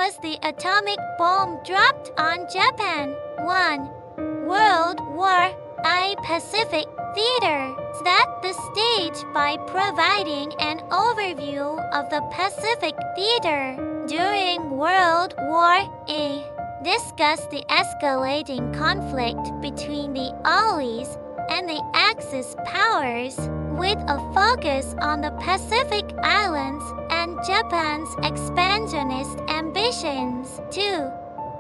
was the atomic bomb dropped on Japan? 1. World War I Pacific Theater set the stage by providing an overview of the Pacific Theater during World War I. Discussed the escalating conflict between the Allies and the Axis powers, with a focus on the Pacific Islands and Japan's expansionist ambitions. 2.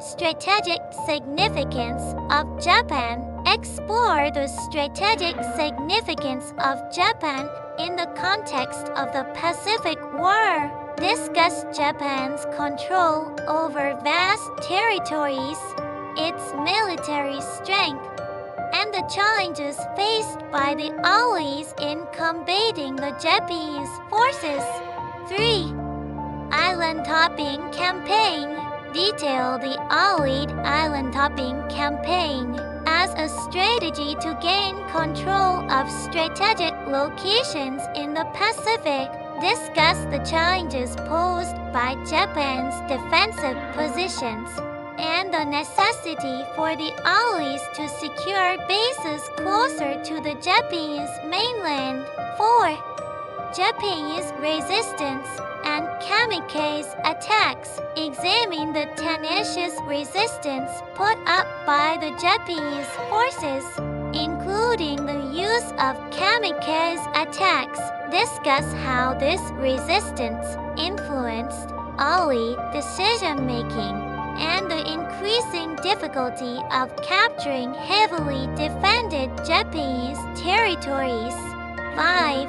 Strategic significance of Japan. Explore the strategic significance of Japan in the context of the Pacific War. Discuss Japan's control over vast territories, its military strength, and the challenges faced by the Allies in combating the Japanese forces. 3. Island-hopping campaign. Detail the Allied island-hopping campaign as a strategy to gain control of strategic locations in the Pacific. Discuss the challenges posed by Japan's defensive positions and the necessity for the Allies to secure bases closer to the Japanese mainland. 4. Japanese resistance and kamikaze attacks. Examine the tenacious resistance put up by the Japanese forces, including the use of kamikaze attacks. Discuss how this resistance influenced Allied decision-making and the increasing difficulty of capturing heavily defended Japanese territories. 5.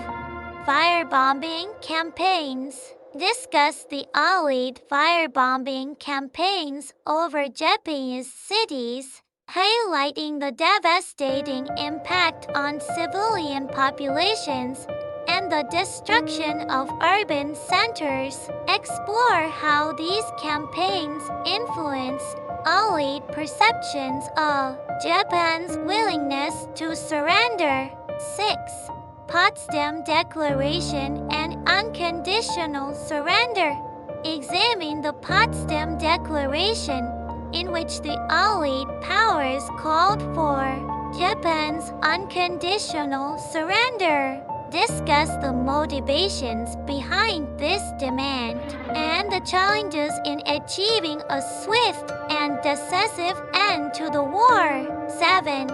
Firebombing campaigns. Discuss the Allied firebombing campaigns over Japanese cities, highlighting the devastating impact on civilian populations and the destruction of urban centers. Explore how these campaigns influenced Allied perceptions of Japan's willingness to surrender. 6. Potsdam Declaration and unconditional surrender. Examine the Potsdam Declaration, in which the Allied powers called for Japan's unconditional surrender. Discuss the motivations behind this demand and the challenges in achieving a swift and decisive end to the war. 7.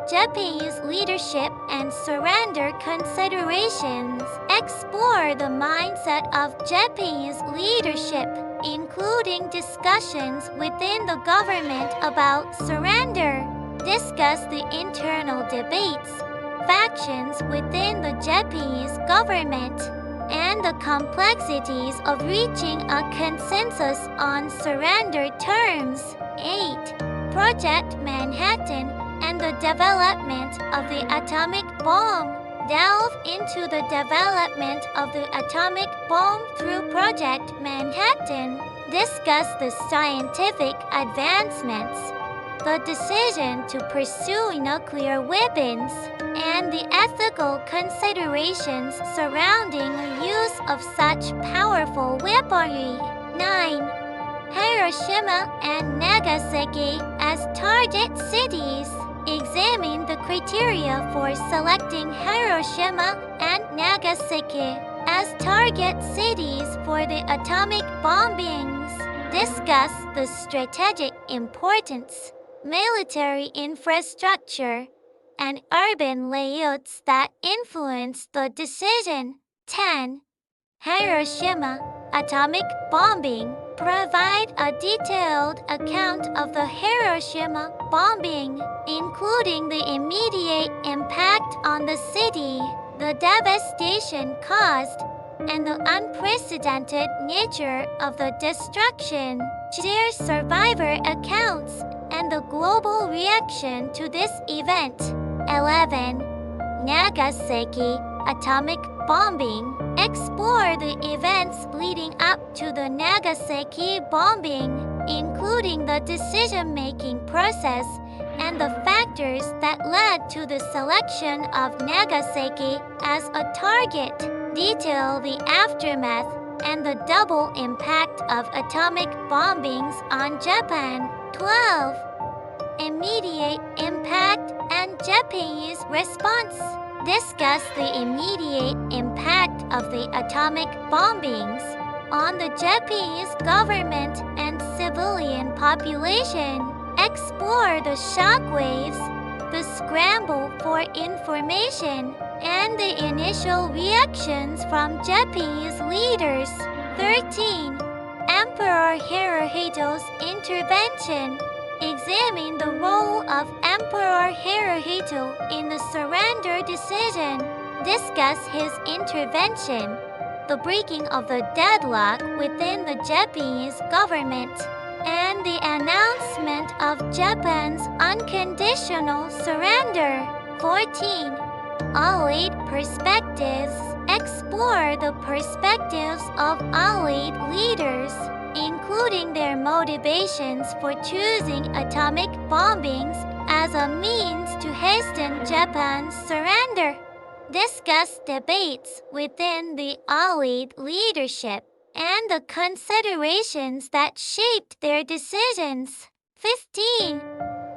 Japanese leadership and surrender considerations. Explore the mindset of Japanese leadership, including discussions within the government about surrender. Discuss the internal debates, factions within the Japanese government, and the complexities of reaching a consensus on surrender terms. 8. Project Manhattan and the development of the atomic bomb. Delve into the development of the atomic bomb through Project Manhattan. Discuss the scientific advancements, the decision to pursue nuclear weapons, and the ethical considerations surrounding the use of such powerful weaponry. 9. Hiroshima and Nagasaki as target cities. Examine the criteria for selecting Hiroshima and Nagasaki as target cities for the atomic bombings. Discuss the strategic importance, military infrastructure, and urban layouts that influence the decision. 10. Hiroshima atomic bombing. Provide a detailed account of the Hiroshima bombing, including the immediate impact on the city, the devastation caused, and the unprecedented nature of the destruction. Share survivor accounts and the global reaction to this event. 11. Nagasaki atomic bombing. Explore the events leading up to the Nagasaki bombing, including the decision-making process and the factors that led to the selection of Nagasaki as a target. Detail the aftermath, and the double impact of atomic bombings on Japan. 12. Immediate impact and Japanese response. Discuss the immediate impact of the atomic bombings on the Japanese government and civilian population. Explore the shockwaves, the scramble for information, and the initial reactions from Japanese leaders. 13. Emperor Hirohito's intervention. Examine the role of Emperor Hirohito in the surrender decision. Discuss his intervention, the breaking of the deadlock within the Japanese government, and the announcement of Japan's unconditional surrender. 14. Allied perspectives. Explore the perspectives of Allied leaders, including their motivations for choosing atomic bombings as a means to hasten Japan's surrender. Discuss debates within the Allied leadership and the considerations that shaped their decisions. 15.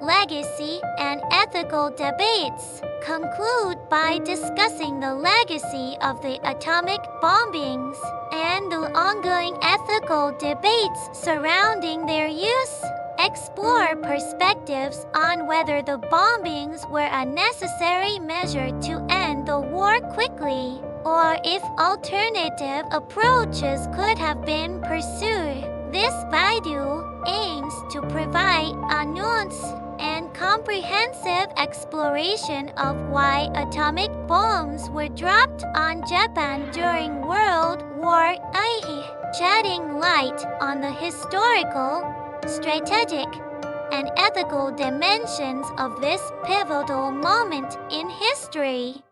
Legacy and ethical debates. Conclude by discussing the legacy of the atomic bombings and the ongoing ethical debates surrounding their use. Explore perspectives on whether the bombings were a necessary measure to end the war quickly, or if alternative approaches could have been pursued. This video aims to provide a nuanced and comprehensive exploration of why atomic bombs were dropped on Japan during World War I, shedding light on the historical, strategic, and ethical dimensions of this pivotal moment in history.